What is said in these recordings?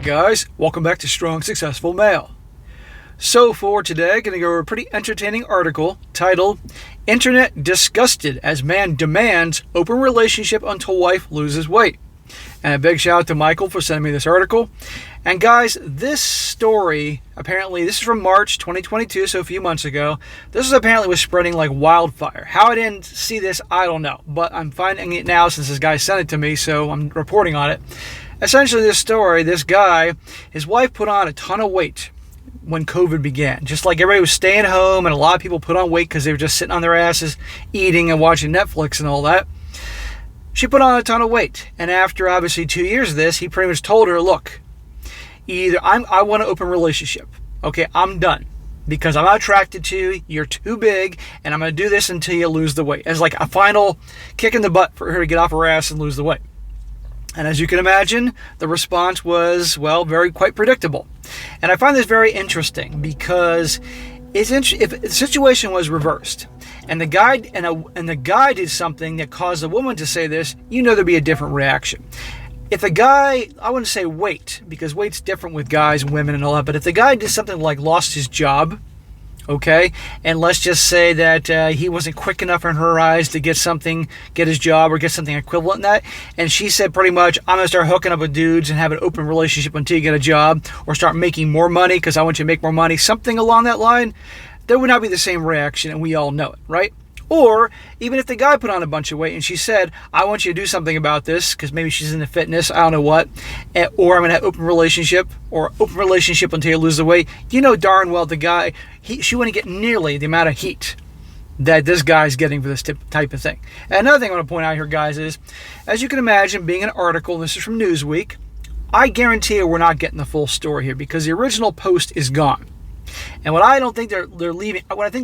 Guys, welcome back to Strong Successful Male. So for today, I'm going to go over a pretty entertaining article titled Internet Disgusted as Man Demands Open Relationship Until Wife Loses Weight. And a big shout out to Michael for sending me this article. And guys, this story, apparently, this is from March 2022, so a few months ago. This apparently was spreading like wildfire. How I didn't see this, I don't know. But I'm finding it now since this guy sent it to me, so I'm reporting on it. Essentially, this story, this guy, his wife put on a ton of weight when COVID began. Just like everybody was staying home and a lot of people put on weight because they were just sitting on their asses, eating and watching Netflix and all that. She put on a ton of weight. And after obviously 2 years of this, he pretty much told her, look, either I want an open relationship. Okay, I'm done. Because I'm not attracted to you, you're too big, and I'm going to do this until you lose the weight. As like a final kick in the butt for her to get off her ass and lose the weight. And as you can imagine, the response was, well, quite predictable. And I find this very interesting because if the situation was reversed and the guy did something that caused the woman to say this, there'd be a different reaction. If the guy, I wouldn't say weight, because weight's different with guys and women and all that, but if the guy did something like lost his job, okay, and let's just say that he wasn't quick enough in her eyes to get his job or get something equivalent in that, and she said pretty much, I'm going to start hooking up with dudes and have an open relationship until you get a job, or start making more money because I want you to make more money, something along that line, there would not be the same reaction, and we all know it, right? Or even if the guy put on a bunch of weight and she said, I want you to do something about this, because maybe she's into fitness, I don't know what, or I'm going to have open relationship until you lose the weight, you know darn well the guy, she wouldn't get nearly the amount of heat that this guy's getting for this type of thing. And another thing I want to point out here, guys, is, as you can imagine, being an article, and this is from Newsweek, I guarantee you we're not getting the full story here, because the original post is gone. And what I think they're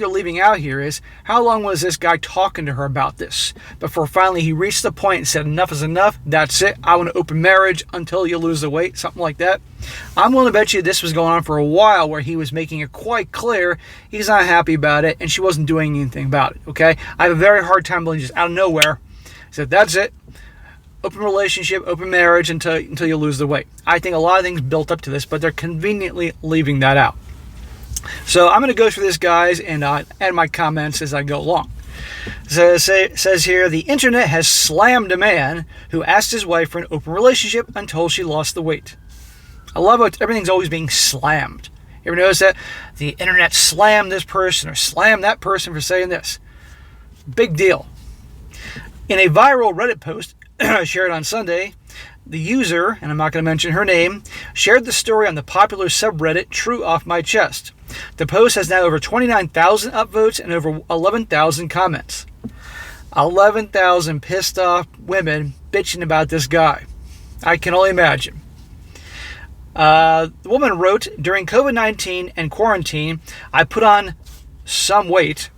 leaving out here is, how long was this guy talking to her about this before finally he reached the point and said, enough is enough, that's it, I want to open marriage until you lose the weight, something like that. I'm willing to bet you this was going on for a while, where he was making it quite clear he's not happy about it and she wasn't doing anything about it, okay? I have a very hard time believing just out of nowhere said, that's it, open relationship, open marriage until you lose the weight. I think a lot of things built up to this, but they're conveniently leaving that out. So I'm going to go through this, guys, and add my comments as I go along. So it says here, the internet has slammed a man who asked his wife for an open relationship until she lost the weight. I love how everything's always being slammed. You ever notice that? The internet slammed this person or slammed that person for saying this. Big deal. In a viral Reddit post shared on Sunday, the user, and I'm not going to mention her name, shared the story on the popular subreddit True Off My Chest. The post has now over 29,000 upvotes and over 11,000 comments. 11,000 pissed off women bitching about this guy. I can only imagine. The woman wrote, during COVID-19 and quarantine, I put on some weight,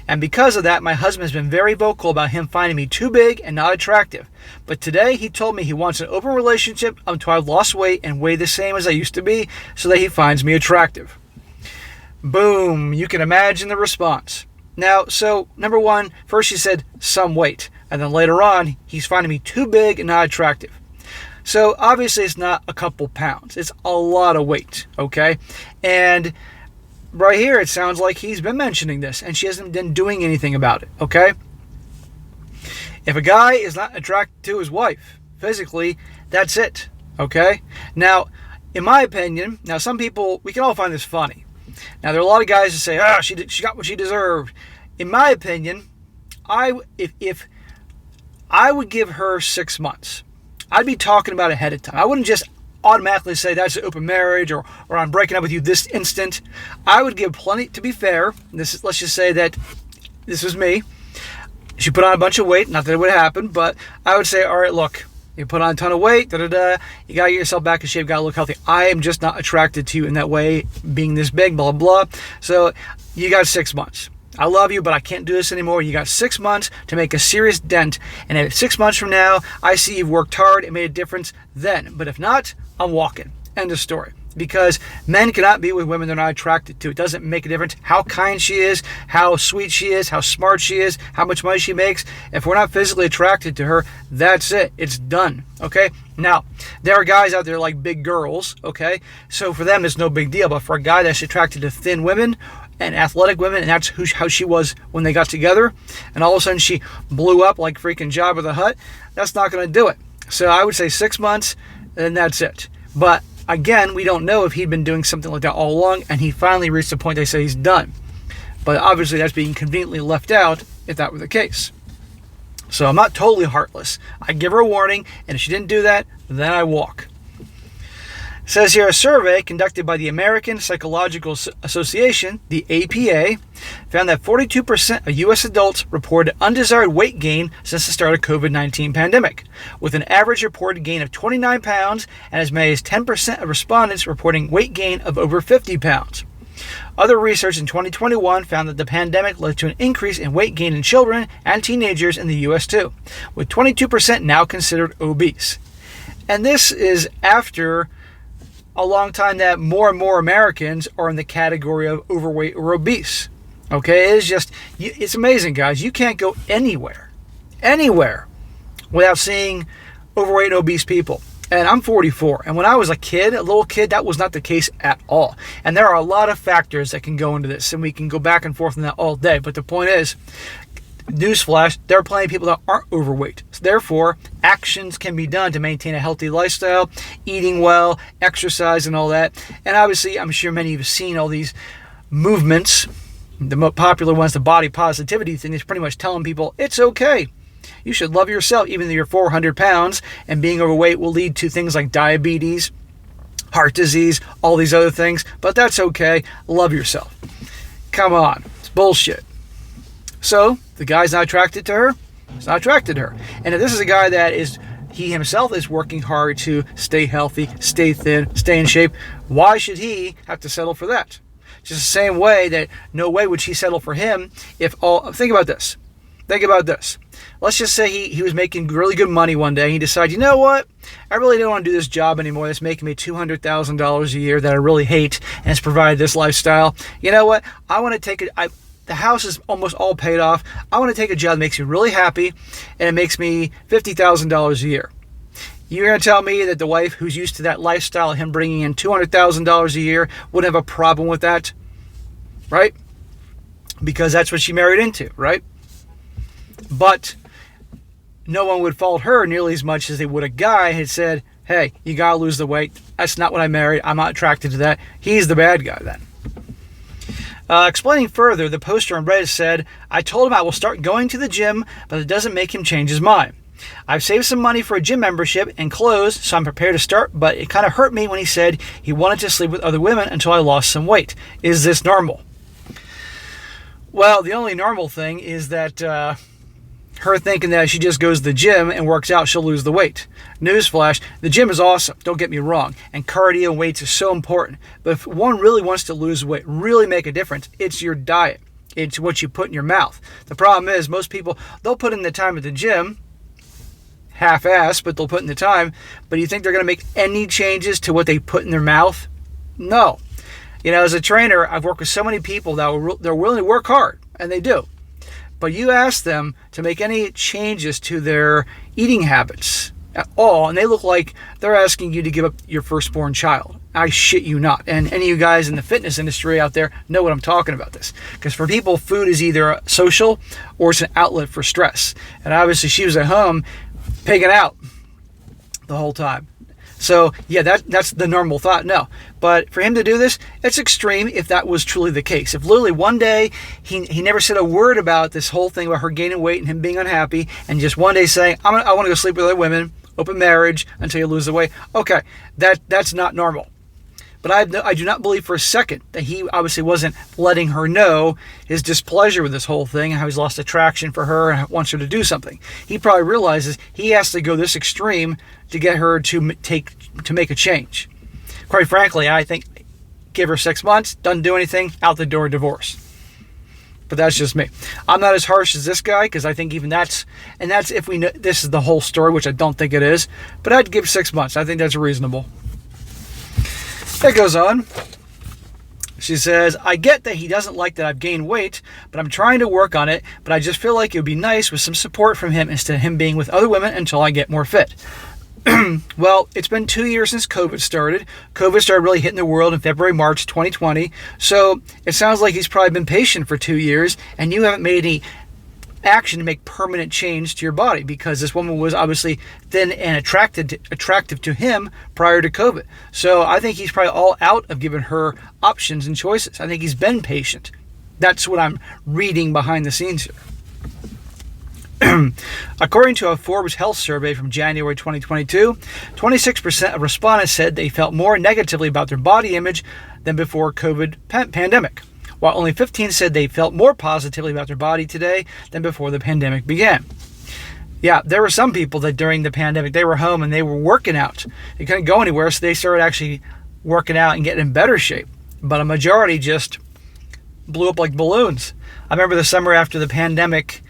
and because of that, my husband has been very vocal about him finding me too big and not attractive. But today, he told me he wants an open relationship until I've lost weight and weigh the same as I used to be, so that he finds me attractive. Boom, you can imagine the response. Now, so, number one, first she said some weight, and then later on, he's finding me too big and not attractive. So, obviously, it's not a couple pounds. It's a lot of weight, okay? And right here, it sounds like he's been mentioning this, and she hasn't been doing anything about it, okay? If a guy is not attracted to his wife physically, that's it, okay? Now, in my opinion, some people, we can all find this funny. Now, there are a lot of guys that say, she got what she deserved. In my opinion, if I would give her 6 months, I'd be talking about it ahead of time. I wouldn't just automatically say that's an open marriage or I'm breaking up with you this instant. I would give plenty, to be fair, let's just say that this was me. She put on a bunch of weight, not that it would happen, but I would say, all right, look, you put on a ton of weight, you gotta get yourself back in shape, gotta look healthy. I am just not attracted to you in that way, being this big, blah, blah, blah. So you got 6 months. I love you, but I can't do this anymore. You got 6 months to make a serious dent. And if 6 months from now, I see you've worked hard and made a difference, then. But if not, I'm walking. End of story. Because men cannot be with women they're not attracted to. It doesn't make a difference how kind she is, how sweet she is, how smart she is, how much money she makes. If we're not physically attracted to her, that's it. It's done. Okay? Now, there are guys out there like big girls, okay? So for them, it's no big deal. But for a guy that's attracted to thin women and athletic women, and that's how she was when they got together, and all of a sudden she blew up like freaking Jabba the Hutt, that's not going to do it. So I would say 6 months, and that's it. But again, we don't know if he'd been doing something like that all along, and he finally reached the point they say he's done. But obviously that's being conveniently left out if that were the case. So I'm not totally heartless. I give her a warning, and if she didn't do that, then I walk. It says here, a survey conducted by the American Psychological Association, the APA, found that 42% of U.S. adults reported undesired weight gain since the start of COVID-19 pandemic, with an average reported gain of 29 pounds and as many as 10% of respondents reporting weight gain of over 50 pounds. Other research in 2021 found that the pandemic led to an increase in weight gain in children and teenagers in the U.S. too, with 22% now considered obese. And this is after a long time that more and more Americans are in the category of overweight or obese. Okay, it's amazing, guys. You can't go anywhere without seeing overweight and obese people. And I'm 44, and when I was a little kid, that was not the case at all. And there are a lot of factors that can go into this, and we can go back and forth on that all day. But the point is, newsflash, there are plenty of people that aren't overweight. So therefore, actions can be done to maintain a healthy lifestyle, eating well, exercise, and all that. And obviously, I'm sure many of you have seen all these movements. The most popular one's the body positivity thing. It's pretty much telling people it's okay. You should love yourself even though you're 400 pounds, and being overweight will lead to things like diabetes, heart disease, all these other things, but that's okay. Love yourself. Come on. It's bullshit. So, the guy's not attracted to her. He's not attracted to her. And if this is a guy that he himself is working hard to stay healthy, stay thin, stay in shape, why should he have to settle for that? Just the same way that no way would she settle for him think about this. Let's just say he was making really good money one day. He decided, you know what? I really don't want to do this job anymore. That's making me $200,000 a year that I really hate, and it's provided this lifestyle. You know what? I want to take it. The house is almost all paid off. I want to take a job that makes me really happy, and it makes me $50,000 a year. You're going to tell me that the wife who's used to that lifestyle, him bringing in $200,000 a year, wouldn't have a problem with that, right? Because that's what she married into, right? But no one would fault her nearly as much as they would a guy who had said, hey, you got to lose the weight. That's not what I married. I'm not attracted to that. He's the bad guy then. Explaining further, the poster on Reddit said, I told him I will start going to the gym, but it doesn't make him change his mind. I've saved some money for a gym membership and clothes, so I'm prepared to start, but it kind of hurt me when he said he wanted to sleep with other women until I lost some weight. Is this normal? Well, the only normal thing is that her thinking that if she just goes to the gym and works out, she'll lose the weight. Newsflash, the gym is awesome, don't get me wrong, and cardio and weights is so important. But if one really wants to lose weight, really make a difference, it's your diet. It's what you put in your mouth. The problem is most people, they'll put in the time at the gym, half-assed, but they'll put in the time, but you think they're going to make any changes to what they put in their mouth? No. You know, as a trainer, I've worked with so many people that they're willing to work hard, and they do. But you ask them to make any changes to their eating habits at all, and they look like they're asking you to give up your firstborn child. I shit you not. And any of you guys in the fitness industry out there know what I'm talking about this. Because for people, food is either social or it's an outlet for stress. And obviously she was at home pigging out the whole time. So, yeah, that's the normal thought. No. But for him to do this, it's extreme if that was truly the case. If literally one day he never said a word about this whole thing about her gaining weight and him being unhappy, and just one day saying, I want to go sleep with other women, open marriage until you lose the weight. Okay, that's not normal. But I do not believe for a second that he obviously wasn't letting her know his displeasure with this whole thing and how he's lost attraction for her and wants her to do something. He probably realizes he has to go this extreme to get her to make a change. Quite frankly, I think give her 6 months, doesn't do anything, out the door, divorce. But that's just me. I'm not as harsh as this guy because I think even that's if we know this is the whole story, which I don't think it is. But I'd give 6 months. I think that's reasonable. It goes on. She says, I get that he doesn't like that I've gained weight, but I'm trying to work on it, but I just feel like it would be nice with some support from him instead of him being with other women until I get more fit. Well, it's been 2 years since COVID started. COVID started really hitting the world in February, March 2020. So it sounds like he's probably been patient for 2 years, and you haven't made any action to make permanent change to your body, because this woman was obviously thin and attractive to him prior to COVID. So I think he's probably all out of giving her options and choices. I think he's been patient. That's what I'm reading behind the scenes here. According to a Forbes health survey from January 2022, 26% of respondents said they felt more negatively about their body image than before COVID pandemic, while only 15% said they felt more positively about their body today than before the pandemic began. Yeah, there were some people that during the pandemic, they were home and they were working out. They couldn't go anywhere, so they started actually working out and getting in better shape. But a majority just blew up like balloons. I remember the summer after the pandemic,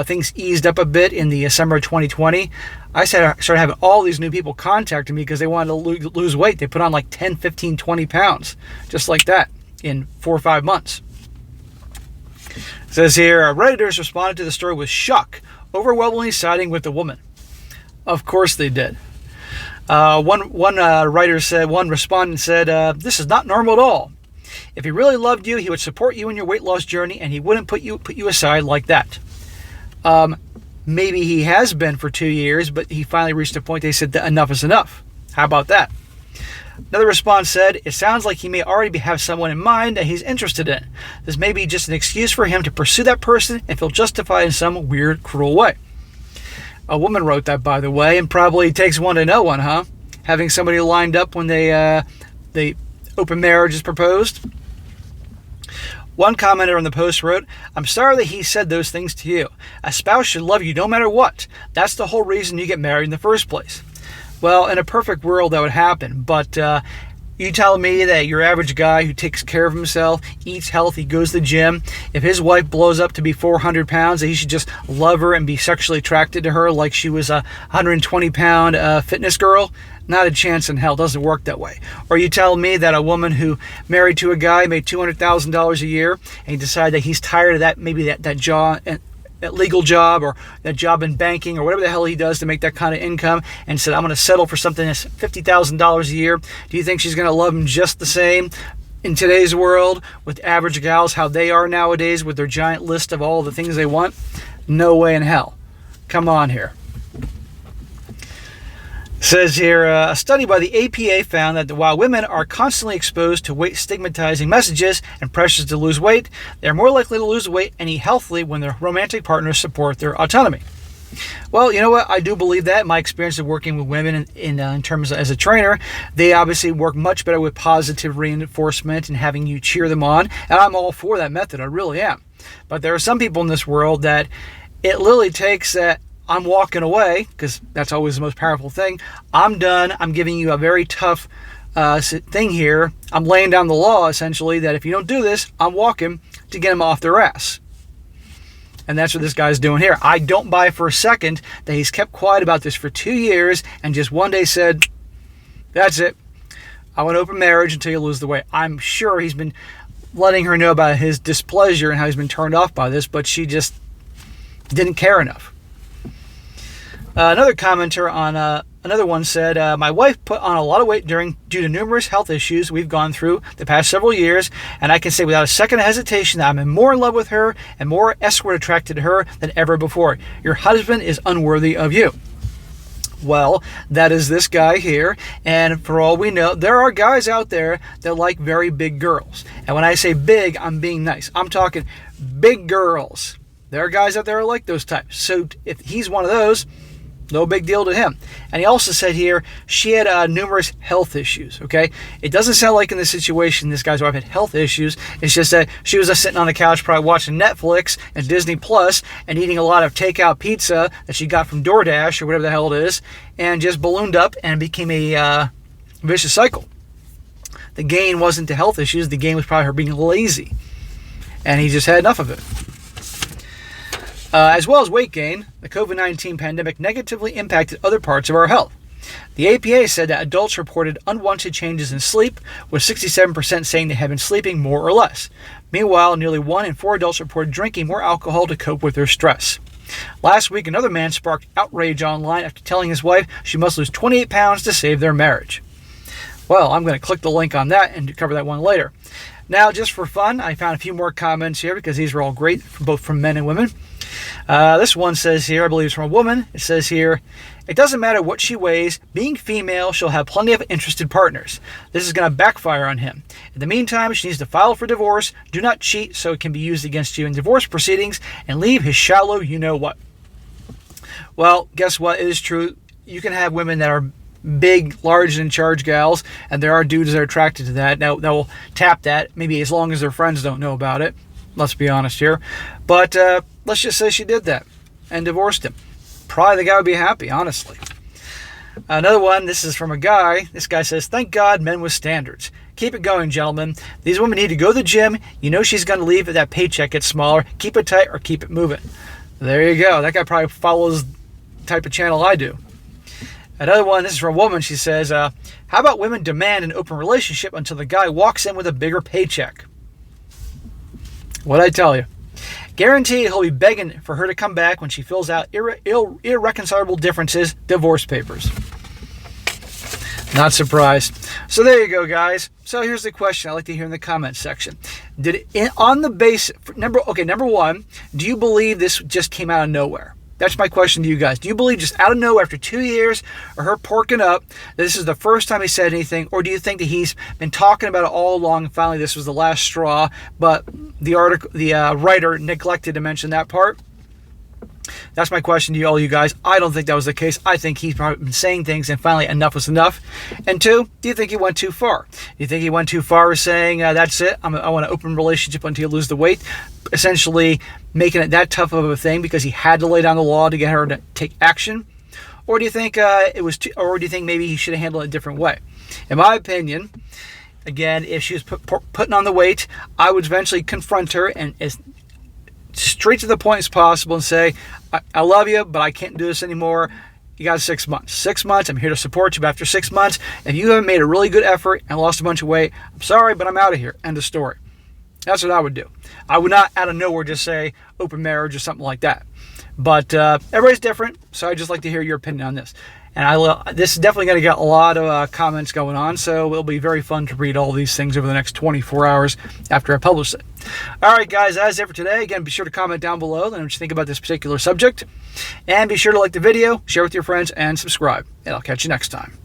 things eased up a bit in the summer of 2020. I started having all these new people contacting me because they wanted to lose weight. They put on like 10, 15, 20 pounds, just like that, in 4 or 5 months. It says here, Redditors responded to the story with shock, overwhelmingly siding with the woman. Of course they did. One respondent said, this is not normal at all. If he really loved you, he would support you in your weight loss journey, and he wouldn't put you aside like that. Maybe he has been for 2 years, but he finally reached a point they said that enough is enough. How about that? Another response said, it sounds like he may already have someone in mind that he's interested in. This may be just an excuse for him to pursue that person and feel justified in some weird, cruel way. A woman wrote that, by the way, and probably takes one to know one, huh? Having somebody lined up when they open marriage is proposed. One commenter on the post wrote, I'm sorry that he said those things to you. A spouse should love you no matter what. That's the whole reason you get married in the first place. Well, in a perfect world, that would happen. But you tell me that your average guy who takes care of himself, eats healthy, goes to the gym, if his wife blows up to be 400 pounds, that he should just love her and be sexually attracted to her like she was a 120-pound fitness girl? Not a chance in hell. Doesn't work that way. Or you tell me that a woman who married to a guy made $200,000 a year and he decided that he's tired of that, maybe that job, that legal job or that job in banking or whatever the hell he does to make that kind of income, and said, I'm going to settle for something that's $50,000 a year. Do you think she's going to love him just the same? In today's world, with average gals, how they are nowadays with their giant list of all the things they want? No way in hell. Come on here. Says here, a study by the APA found that while women are constantly exposed to weight stigmatizing messages and pressures to lose weight, they are more likely to lose weight and eat healthily when their romantic partners support their autonomy. Well, you know what? I do believe that. My experience of working with women in terms of as a trainer, they obviously work much better with positive reinforcement and having you cheer them on. And I'm all for that method. I really am. But there are some people in this world that it literally takes that I'm walking away, because that's always the most powerful thing. I'm done. I'm giving you a very tough thing here. I'm laying down the law, essentially, that if you don't do this, I'm walking to get them off their ass. And that's what this guy's doing here. I don't buy for a second that he's kept quiet about this for 2 years and just one day said, that's it. I want open marriage until you lose the weight. I'm sure he's been letting her know about his displeasure and how he's been turned off by this, but she just didn't care enough. Another commenter on another one said, my wife put on a lot of weight due to numerous health issues we've gone through the past several years, and I can say without a second of hesitation that I'm more in love with her and more escort attracted to her than ever before. Your husband is unworthy of you. Well, that is this guy here, and for all we know, there are guys out there that like very big girls. And when I say big, I'm being nice. I'm talking big girls. There are guys out there who like those types. So if he's one of those, no big deal to him. And he also said here, she had numerous health issues, okay? It doesn't sound like in this situation this guy's wife had health issues. It's just that she was sitting on the couch probably watching Netflix and Disney Plus and eating a lot of takeout pizza that she got from DoorDash or whatever the hell it is, and just ballooned up and became a vicious cycle. The gain wasn't the health issues. The gain was probably her being lazy. And he just had enough of it. As well as weight gain, the COVID-19 pandemic negatively impacted other parts of our health. The APA said that adults reported unwanted changes in sleep, with 67% saying they had been sleeping more or less. Meanwhile, nearly 1 in 4 adults reported drinking more alcohol to cope with their stress. Last week, another man sparked outrage online after telling his wife she must lose 28 pounds to save their marriage. Well, I'm going to click the link on that and cover that one later. Now, just for fun, I found a few more comments here because these were all great, both from men and women. This one says here, I believe it's from a woman. It says here, it doesn't matter what she weighs. Being female, she'll have plenty of interested partners. This is going to backfire on him. In the meantime, she needs to file for divorce. Do not cheat so it can be used against you in divorce proceedings, and leave his shallow you-know-what. Well, guess what? It is true. You can have women that are big, large, and in charge gals, and there are dudes that are attracted to that. Now, they'll tap that, maybe as long as their friends don't know about it. Let's be honest here. But let's just say she did that and divorced him. Probably the guy would be happy, honestly. Another one, this is from a guy. This guy says, thank God men with standards. Keep it going, gentlemen. These women need to go to the gym. You know she's going to leave if that paycheck gets smaller. Keep it tight or keep it moving. There you go. That guy probably follows the type of channel I do. Another one, this is from a woman. She says, how about women demand an open relationship until the guy walks in with a bigger paycheck? What'd I tell you? Guaranteed he'll be begging for her to come back when she fills out irreconcilable differences divorce papers. Not surprised. So there you go, guys. So here's the question I'd like to hear in the comments section. Number one, do you believe this just came out of nowhere? That's my question to you guys. Do you believe just out of nowhere after 2 years of her porking up that this is the first time he said anything? Or do you think that he's been talking about it all along and finally this was the last straw, but the writer neglected to mention that part? That's my question to you all, you guys. I don't think that was the case. I think he's probably been saying things and finally enough was enough. And two, do you think he went too far? Do you think he went too far saying, that's it, I want an open relationship until you lose the weight? Essentially making it that tough of a thing because he had to lay down the law to get her to take action? Or do you think or do you think maybe he should have handled it a different way? In my opinion, again, if she was putting on the weight, I would eventually confront her and as straight to the point as possible and say, I love you, but I can't do this anymore. You got 6 months. 6 months, I'm here to support you, but after 6 months, if you haven't made a really good effort and lost a bunch of weight, I'm sorry, but I'm out of here. End of story. That's what I would do. I would not out of nowhere just say open marriage or something like that. But everybody's different, so I'd just like to hear your opinion on this. And this is definitely going to get a lot of comments going on, so it'll be very fun to read all these things over the next 24 hours after I publish it. All right, guys, that's it for today. Again, be sure to comment down below what you think about this particular subject. And be sure to like the video, share with your friends, and subscribe. And I'll catch you next time.